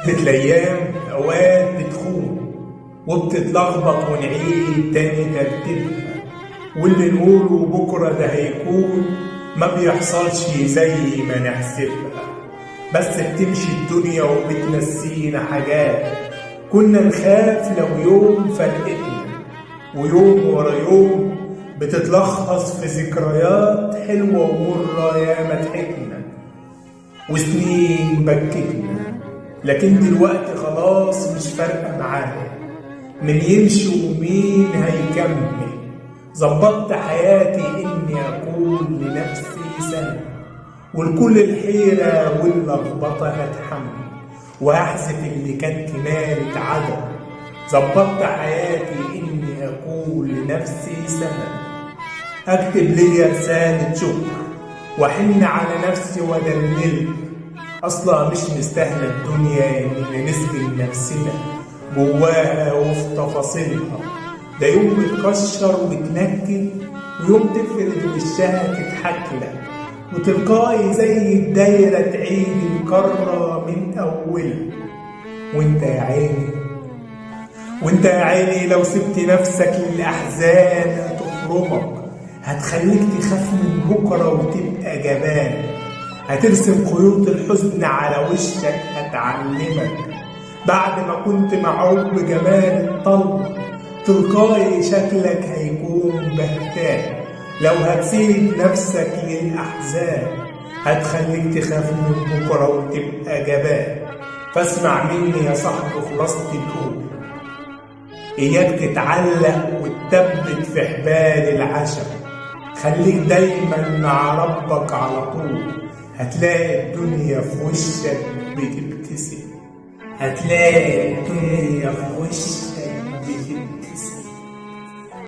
الايام اوقات بتخون وبتتلخبط ونعيد تاني ترتيبها، واللي نقوله بكره ده هيكون ما بيحصلش زي ما نحسبها. بس بتمشي الدنيا وبتنسينا حاجات كنا نخاف لو يوم فرقتنا، ويوم ورا يوم بتتلخص في ذكريات حلوة ومرة ياما ضحكنا وسنين بكتنا. لكن دلوقتي خلاص مش فارقة معايا من يمشي ومين هيكمل. ظبطت حياتي اني اكون لنفسي سنة، والكل الحيرة واللخبطة هتحمل وهحذف اللي كانت كمالة عدم. ظبطت حياتي اني اكون لنفسي سنة، اكتب ليا رسالة شكر واحن على نفسي وادلل. اصلا مش مستاهلة الدنيا اننا نسجن نفسنا جواها وفي تفاصيلها. ده يوم بتكشر وتنكد، ويوم تفرد وشها تضحكلك، وتلقائي زي الدايرة تعيد الكرة من أولها. وانت يا عيني لو سبت نفسك للأحزان هتخرمك، هتخليك تخاف من بكرة وتبقى جبان. هترسم خيوط الحزن على وشك، هتعلمك بعد ما كنت معوق بجمال الطلب تلقائي شكلك هيكون بهتان. لو هتسيب نفسك للأحزان هتخليك تخاف من بكرة وتبقى جبان. فاسمع مني يا صاحبي خلاصة القول، إياك تتعلق وتثبت في حبال العشم. خليك دايما مع ربك على طول، هتلاقي الدنيا في وشك بتبتسم. هتلاقي الدنيا في